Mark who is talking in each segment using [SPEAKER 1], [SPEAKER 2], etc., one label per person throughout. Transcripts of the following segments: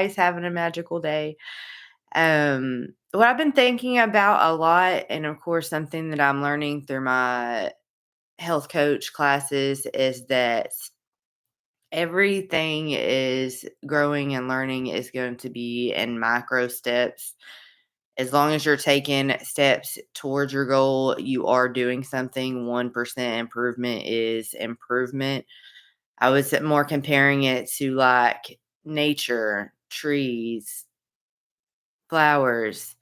[SPEAKER 1] Everybody's having a magical day. What I've been thinking about a lot, and of course, something that I'm learning through my health coach classes, is that everything is growing and learning is going to be in micro steps. As long as you're taking steps towards your goal, you are doing something. 1% improvement is improvement. I was more comparing it to like nature, trees, flowers.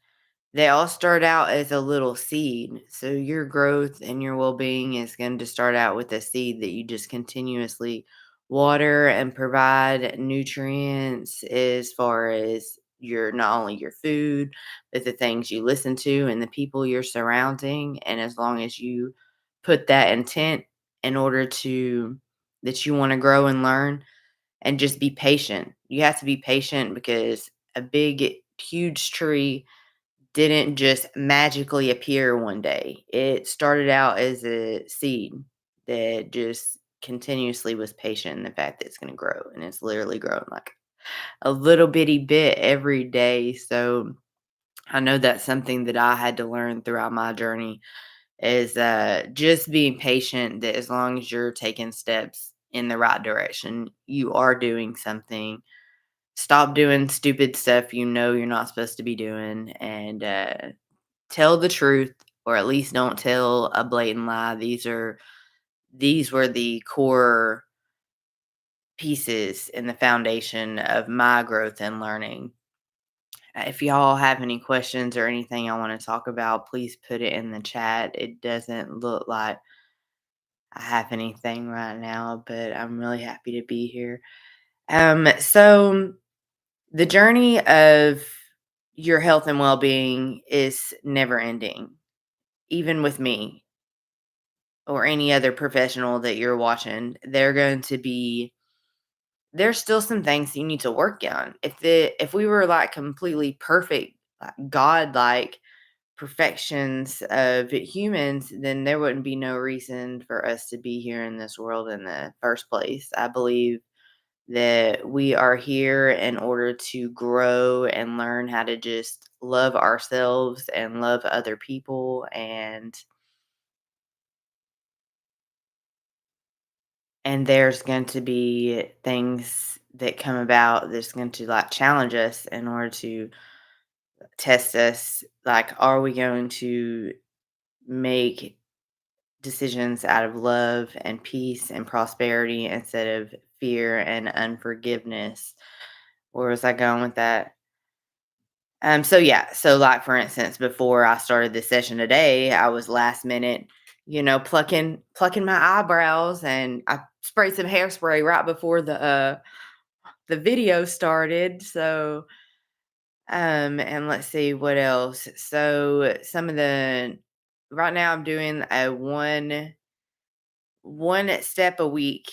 [SPEAKER 1] They all start out as a little seed. So your growth and your well being is going to start out with a seed that you just continuously water and provide nutrients as far as your not only your food, but the things you listen to and the people you're surrounding. And as long as you put that intent in order to that you want to grow and learn and just be patient. You have to be patient because a big, huge tree didn't just magically appear one day. It started out as a seed that just continuously was patient in the fact that it's going to grow. And it's literally growing like a little bitty bit every day. So I know that's something that I had to learn throughout my journey is just being patient, that as long as you're taking steps in the right direction, you are doing something. Stop doing stupid stuff you know you're not supposed to be doing, and tell the truth, or at least don't tell a blatant lie. These were the core pieces in the foundation of my growth and learning. If y'all have any questions or anything I want to talk about, please put it in the chat. It doesn't look like I have anything right now, but I'm really happy to be here. So the journey of your health and well-being is never ending, even with me or any other professional that you're watching. There's still some things you need to work on. If we were like completely perfect, like God-like perfections of humans, then there wouldn't be no reason for us to be here in this world in the first place. I believe that we are here in order to grow and learn how to just love ourselves and love other people, and there's going to be things that come about that's going to like challenge us in order to test us, like are we going to make decisions out of love and peace and prosperity instead of fear and unforgiveness. Where was I going with that? So yeah, so like for instance, before I started this session today, I was last minute, plucking my eyebrows, and I sprayed some hairspray right before the video started. So and let's see what else. So some of the right now I'm doing a one step a week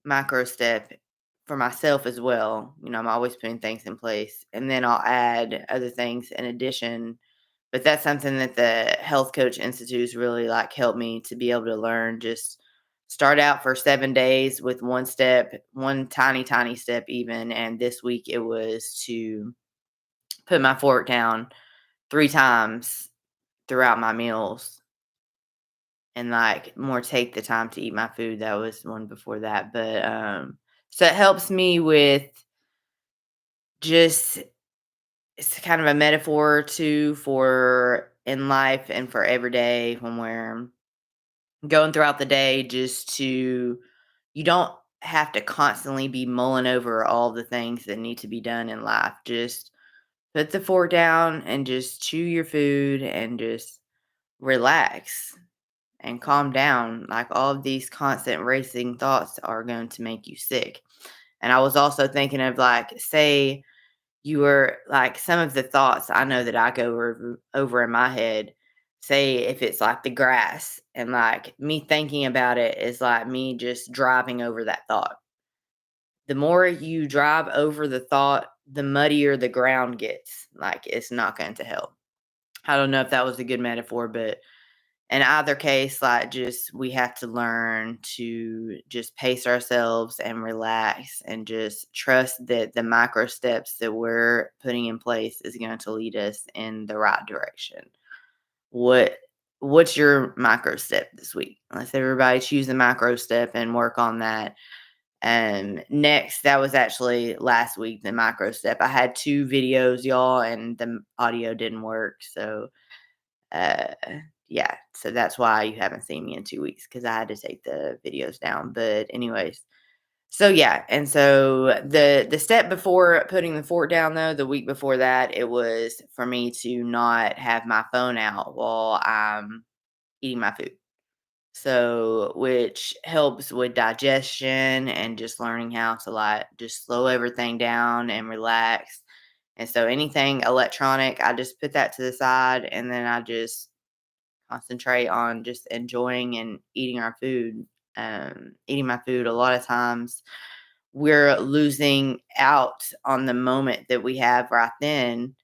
[SPEAKER 1] micro step for myself as well. I'm always putting things in place, and then I'll add other things in addition. But that's something that the Health Coach Institute's really like helped me to be able to learn. Just start out for 7 days with one step, one tiny, tiny step, even. And this week it was to put my fork down 3 times throughout my meals and like more take the time to eat my food. That was one before that. But so it helps me with just it's kind of a metaphor too for in life and for every day when we're going throughout the day, just to you don't have to constantly be mulling over all the things that need to be done in life. Just put the fork down and just chew your food and just relax and calm down. Like all of these constant racing thoughts are going to make you sick. And I was also thinking of like, say you were like some of the thoughts I know that I go over in my head. Say if it's like the grass, and like me thinking about it is like me just driving over that thought. The more you drive over the thought, the muddier the ground gets. Like it's not going to help. I don't know if that was a good metaphor, but in either case, like, just we have to learn to just pace ourselves and relax and just trust that the micro steps that we're putting in place is going to lead us in the right direction. What what's your micro step this week? Let's everybody choose a micro step and work on that. Next, that was actually last week, the micro step. I had two videos, y'all, and the audio didn't work. So uh, yeah, so that's why you haven't seen me in 2 weeks because I had to take the videos down. But anyways, so yeah, and so the step before putting the fork down though, the week before that, it was for me to not have my phone out while I'm eating my food. So, which helps with digestion and just learning how to like just slow everything down and relax. And so anything electronic, I just put that to the side and then I just concentrate on just enjoying and eating our food. Eating my food, a lot of times we're losing out on the moment that we have right then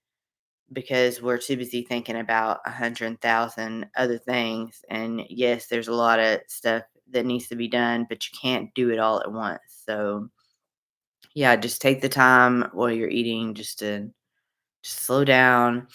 [SPEAKER 1] because we're too busy thinking about 100,000 other things. And yes, there's a lot of stuff that needs to be done, but you can't do it all at once. So, yeah, just take the time while you're eating just to just slow down.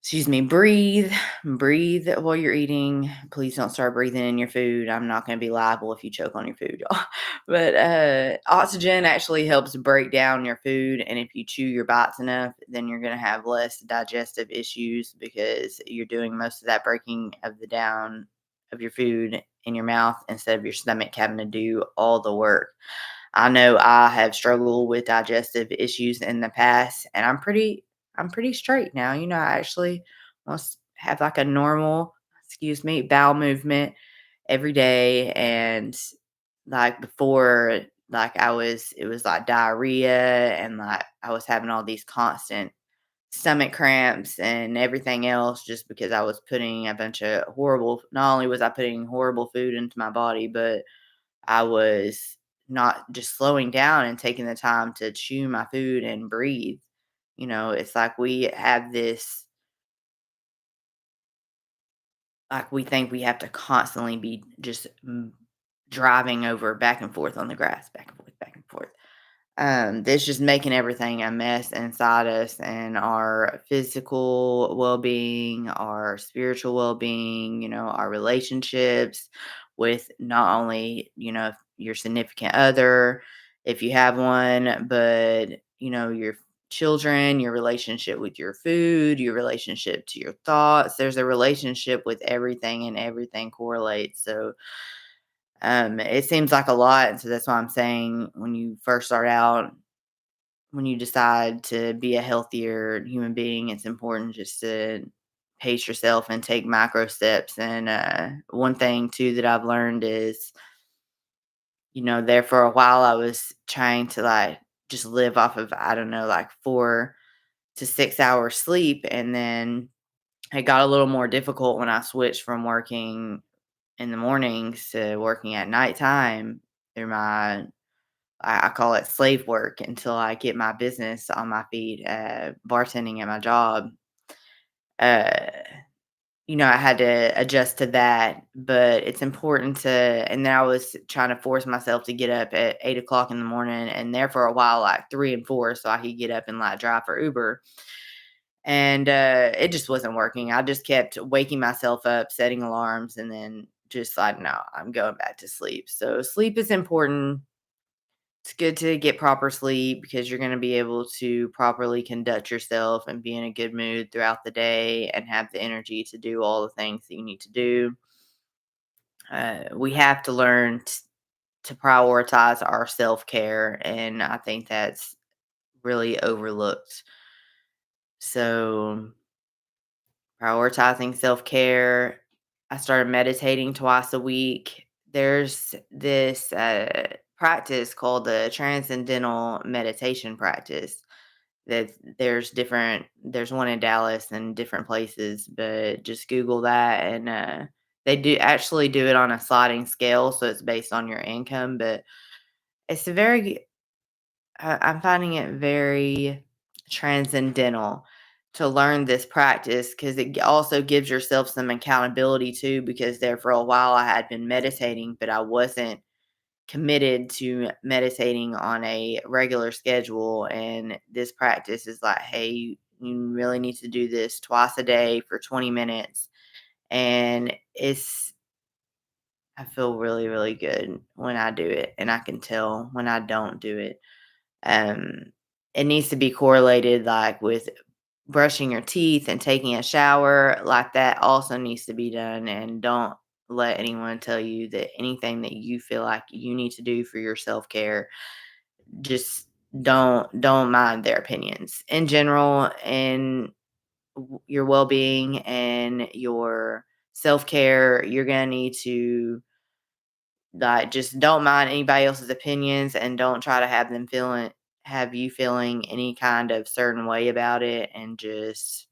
[SPEAKER 1] Excuse me, breathe. Breathe while you're eating. Please don't start breathing in your food. I'm not going to be liable if you choke on your food, y'all. But oxygen actually helps break down your food. And if you chew your bites enough, then you're going to have less digestive issues because you're doing most of that breaking of the down of your food in your mouth instead of your stomach having to do all the work. I know I have struggled with digestive issues in the past, and I'm pretty straight now. I actually must have like a normal, excuse me, bowel movement every day. And like before, like it was like diarrhea, and like I was having all these constant stomach cramps and everything else just because I was putting a bunch of horrible, not only was I putting horrible food into my body, but I was not just slowing down and taking the time to chew my food and breathe. It's like we have this, like we think we have to constantly be just driving over back and forth on the grass, back and forth, back and forth. That's just making everything a mess inside us and our physical well being, our spiritual well being, our relationships with not only, your significant other, if you have one, but, your children, your relationship with your food, your relationship to your thoughts. There's a relationship with everything and everything correlates. So, it seems like a lot, and so that's why I'm saying when you first start out, when you decide to be a healthier human being, it's important just to pace yourself and take micro steps. And one thing too that I've learned is, there for a while I was trying to like just live off of I don't know like 4 to 6 hours sleep, and then it got a little more difficult when I switched from working in the mornings to working at nighttime through I call it slave work until I get my business on my feet, bartending at my job. Uh, I had to adjust to that, but it's important to, and then I was trying to force myself to get up at 8 o'clock in the morning and there for a while, like 3 and 4, so I could get up and like drive for Uber. And it just wasn't working. I just kept waking myself up, setting alarms, and then just like, no, I'm going back to sleep. So sleep is important. It's good to get proper sleep because you're going to be able to properly conduct yourself and be in a good mood throughout the day and have the energy to do all the things that you need to do. We have to learn to prioritize our self care, and I think that's really overlooked. So, prioritizing self care. I started meditating twice a week. There's this practice called the transcendental meditation practice. That there's one in Dallas and different places, but just Google that and they do actually do it on a sliding scale, so it's based on your income, but it's a very I'm finding it very transcendental to learn this practice because it also gives yourself some accountability too. Because there for a while I had been meditating, but I wasn't committed to meditating on a regular schedule. And this practice is like, hey, you really need to do this twice a day for 20 minutes. And I feel really, really good when I do it. And I can tell when I don't do it. Um, it needs to be correlated like with brushing your teeth and taking a shower, like that also needs to be done. And don't let anyone tell you that anything that you feel like you need to do for your self-care, just don't mind their opinions in general. And your well-being and your self-care, you're going to need to like just don't mind anybody else's opinions and don't try to have you feeling any kind of certain way about it, and just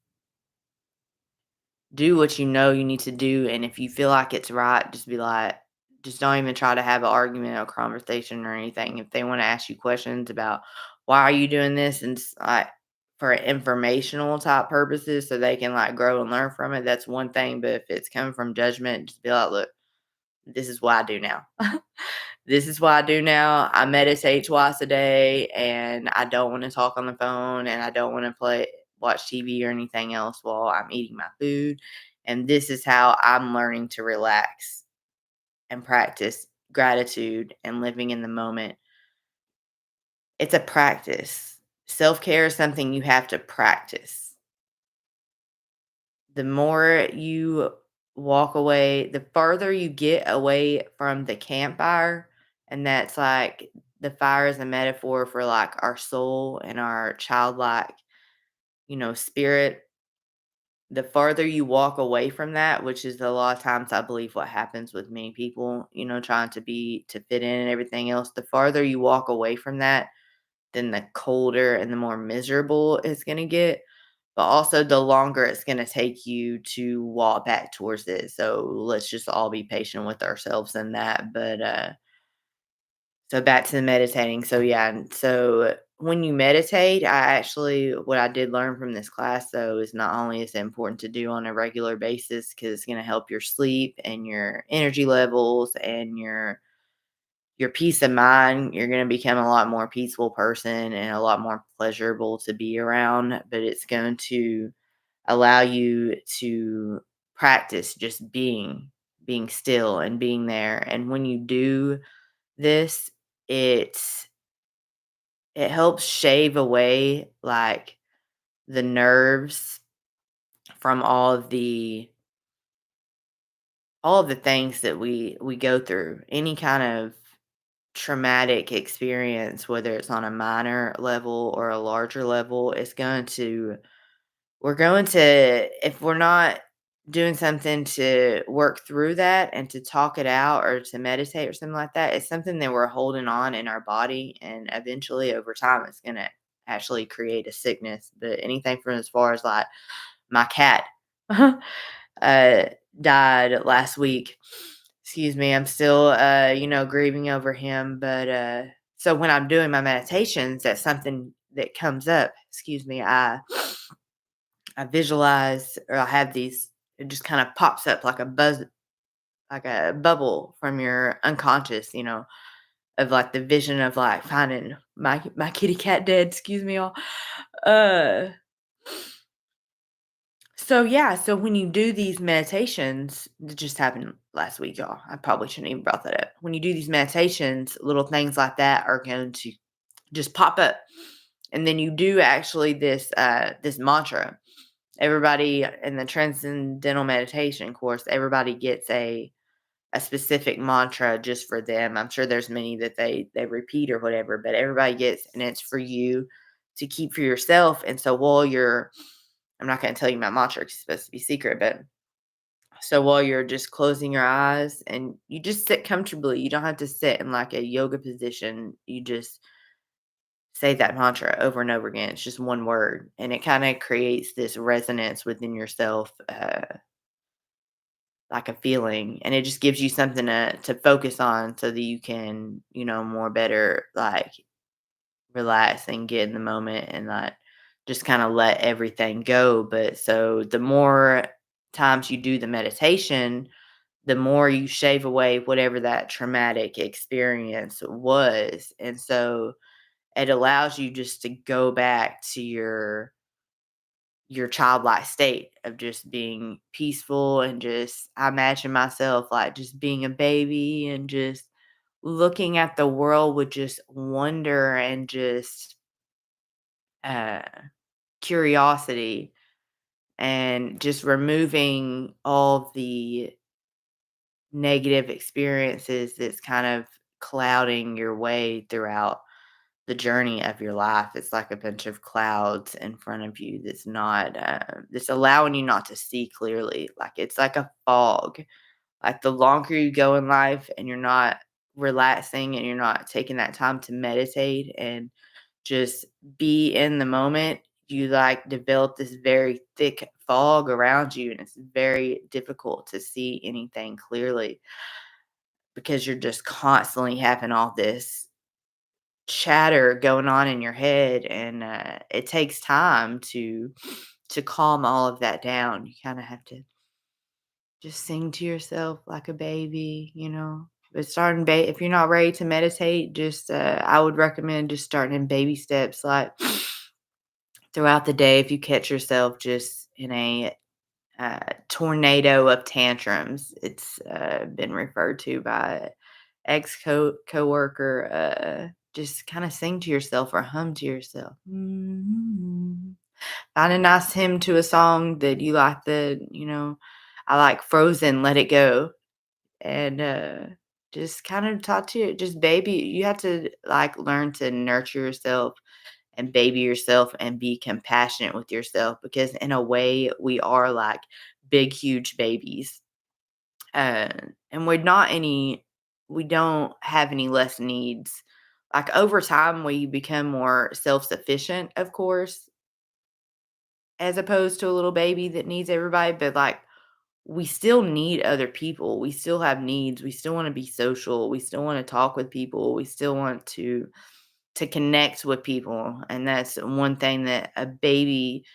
[SPEAKER 1] do what you know you need to do. And if you feel like it's right, just be like, just don't even try to have an argument or conversation or anything. If they want to ask you questions about why are you doing this, and like for informational type purposes so they can like grow and learn from it, that's one thing. But if it's coming from judgment, just be like, look, this is what I do now. This is what I do now. I meditate twice a day and I don't want to talk on the phone and I don't want to watch TV or anything else while I'm eating my food. And this is how I'm learning to relax and practice gratitude and living in the moment. It's a practice. Self-care is something you have to practice. The more you walk away, the farther you get away from the campfire, and that's like the fire is a metaphor for like our soul and our childlike, spirit. The farther you walk away from that, which is a lot of times I believe what happens with many people, trying to fit in and everything else, the farther you walk away from that, then the colder and the more miserable it's going to get, but also the longer it's going to take you to walk back towards it. So let's just all be patient with ourselves in that. But so back to the meditating. So yeah, and so when you meditate, what I did learn from this class though is not only is it important to do on a regular basis because it's going to help your sleep and your energy levels and your peace of mind. You're going to become a lot more peaceful person and a lot more pleasurable to be around, but it's going to allow you to practice just being still and being there. And when you do this, it helps shave away like the nerves from all of the things that we go through. Any kind of traumatic experience, whether it's on a minor level or a larger level, we're going to, if we're not doing something to work through that and to talk it out or to meditate or something like that, it's something that we're holding on in our body. And eventually over time, it's going to actually create a sickness. But anything from as far as like my cat uh, died last week. Excuse me, I'm still, grieving over him. But so when I'm doing my meditations, that's something that comes up. Excuse me, I visualize or I have these. It just kind of pops up like a buzz, like a bubble from your unconscious. Of like the vision of like finding my kitty cat dead. Excuse me, all. Uh, So yeah, so when you do these meditations, it just happened last week, y'all. I probably shouldn't even brought that up. When you do these meditations, little things like that are going to just pop up. And then you do actually this mantra. Everybody in the transcendental meditation course, everybody gets a specific mantra just for them. I'm sure there's many that they repeat or whatever, but everybody gets, and it's for you to keep for yourself. And so while you're I'm not going to tell you my mantra 'cause it's supposed to be secret, but so while you're just closing your eyes and you just sit comfortably, you don't have to sit in like a yoga position. You just say that mantra over and over again. It's just one word, and it kind of creates this resonance within yourself, like a feeling, and it just gives you something to focus on so that you can, more better like relax and get in the moment and like just kind of let everything go. But so the more times you do the meditation, the more you shave away whatever that traumatic experience was. And so it allows you just to go back to your childlike state of just being peaceful, and just I imagine myself like just being a baby and just looking at the world with just wonder and just uh curiosity, and just removing all the negative experiences that's kind of clouding your way throughout the journey of your life. It's like a bunch of clouds in front of you that's not, that's allowing you not to see clearly. Like it's like a fog. Like the longer you go in life and you're not relaxing and you're not taking that time to meditate and just be in the moment, you like develop this very thick fog around you, and it's very difficult to see anything clearly because you're just constantly having all this chatter going on in your head. And it takes time to calm all of that down. You kind of have to just sing to yourself like a baby, but if you're not ready to meditate, just I would recommend just starting in baby steps, like throughout the day. If you catch yourself just in a tornado of tantrums, it's been referred to by ex coworker, just kind of sing to yourself or hum to yourself. Find a nice hymn to a song that you like. I like Frozen, Let It Go, and just kind of talk to it. Just baby, you have to like learn to nurture yourself and baby yourself and be compassionate with yourself, because in a way we are like big, huge babies. Uh, and we don't have any less needs. Like over time, we become more self sufficient, of course, as opposed to a little baby that needs everybody. But like, we still need other people. We still have needs. We still want to be social. We still want to talk with people. We still want to connect with people. And that's one thing that a baby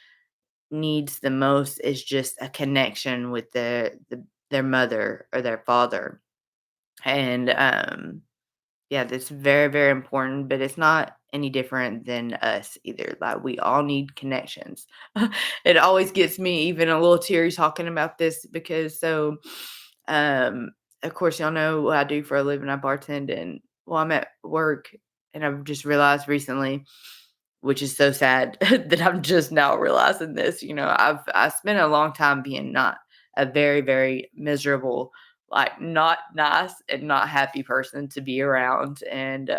[SPEAKER 1] needs the most, is just a connection with their mother or their father. And yeah, that's very, very important, but it's not any different than us either. Like we all need connections. It always gets me even a little teary talking about this, because um of course y'all know what I do for a living. I bartend, and well, I'm at work, and I've just realized recently, which is so sad that I'm just now realizing this. I spent a long time being not a very, very miserable, like not nice and not happy person to be around. And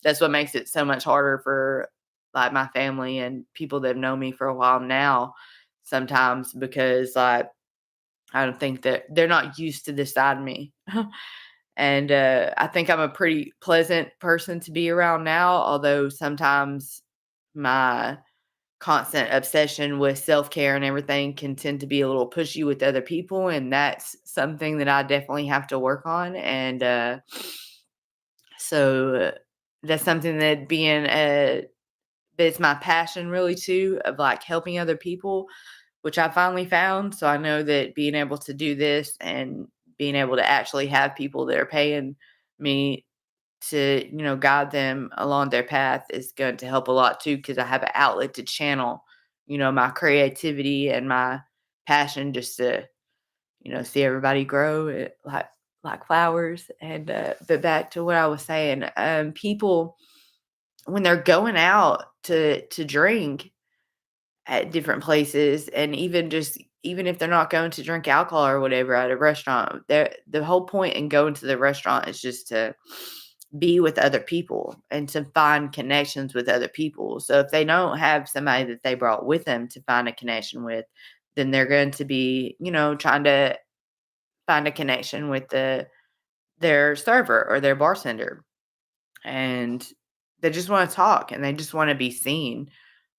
[SPEAKER 1] that's what makes it so much harder for like my family and people that have known me for a while now sometimes, because like I don't think that they're not used to this side of me. And I think I'm a pretty pleasant person to be around now, although sometimes my constant obsession with self-care and everything can tend to be a little pushy with other people, and that's something that I definitely have to work on. And so that's something that it's my passion really too, of like helping other people, which I finally found. So I know that being able to do this and being able to actually have people that are paying me to, guide them along their path is going to help a lot too, because I have an outlet to channel, my creativity and my passion, just to, see everybody grow like flowers. And but back to what I was saying, people when they're going out to drink at different places, and even if they're not going to drink alcohol or whatever at a restaurant, the whole point in going to the restaurant is just to be with other people and to find connections with other people. So if they don't have somebody that they brought with them to find a connection with, then they're going to be, trying to find a connection with their server or their bartender. And they just want to talk and they just want to be seen.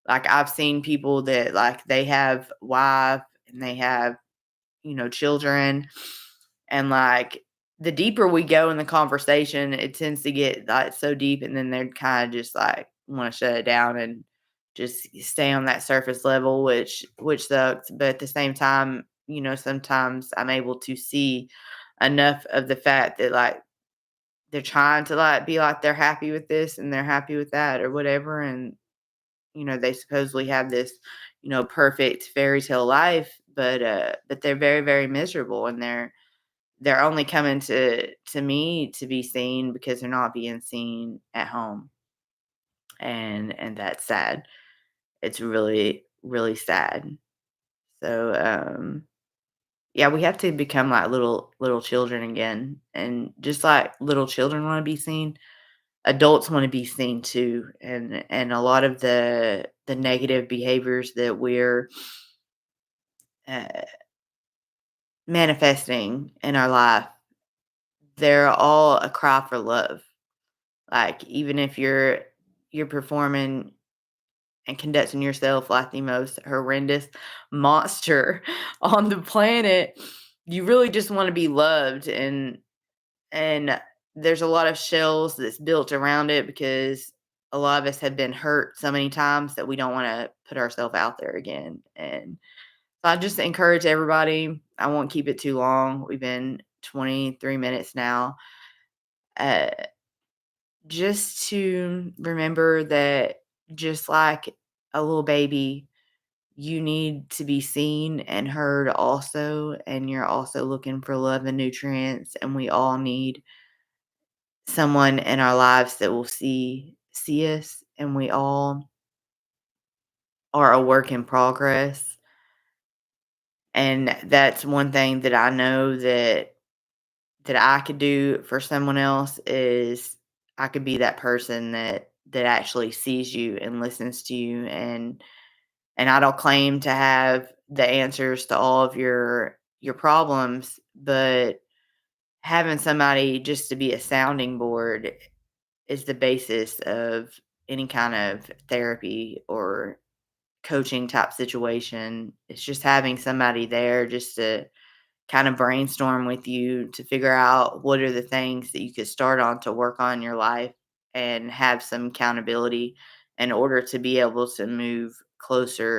[SPEAKER 1] Like I've seen people that like they have wife and they have, children, and like the deeper we go in the conversation, it tends to get like so deep, and then they're kind of just like want to shut it down and just stay on that surface level, which sucks. But at the same time, sometimes I'm able to see enough of the fact that like they're trying to like be like they're happy with this and they're happy with that or whatever. And, they supposedly have this, perfect fairy tale life, but they're very, very miserable and they're only coming to me to be seen because they're not being seen at home. And that's sad. It's really, really sad. So, yeah, we have to become like little children again. And just like little children want to be seen, adults want to be seen too. And a lot of the negative behaviors that we're uh, manifesting in our life, they're all a cry for love. Like even if you're performing and conducting yourself like the most horrendous monster on the planet, you really just want to be loved. And there's a lot of shells that's built around it because a lot of us have been hurt so many times that we don't want to put ourselves out there again. And so I just encourage everybody. I won't keep it too long. We've been 23 minutes now. Uh, just to remember that just like a little baby, you need to be seen and heard also, and you're also looking for love and nutrients, and we all need someone in our lives that will see us, and we all are a work in progress. And that's one thing that I know that I could do for someone else is I could be that person that actually sees you and listens to you. And I don't claim to have the answers to all of your problems, but having somebody just to be a sounding board is the basis of any kind of therapy or coaching type situation. It's just having somebody there just to kind of brainstorm with you to figure out what are the things that you could start on to work on your life and have some accountability in order to be able to move closer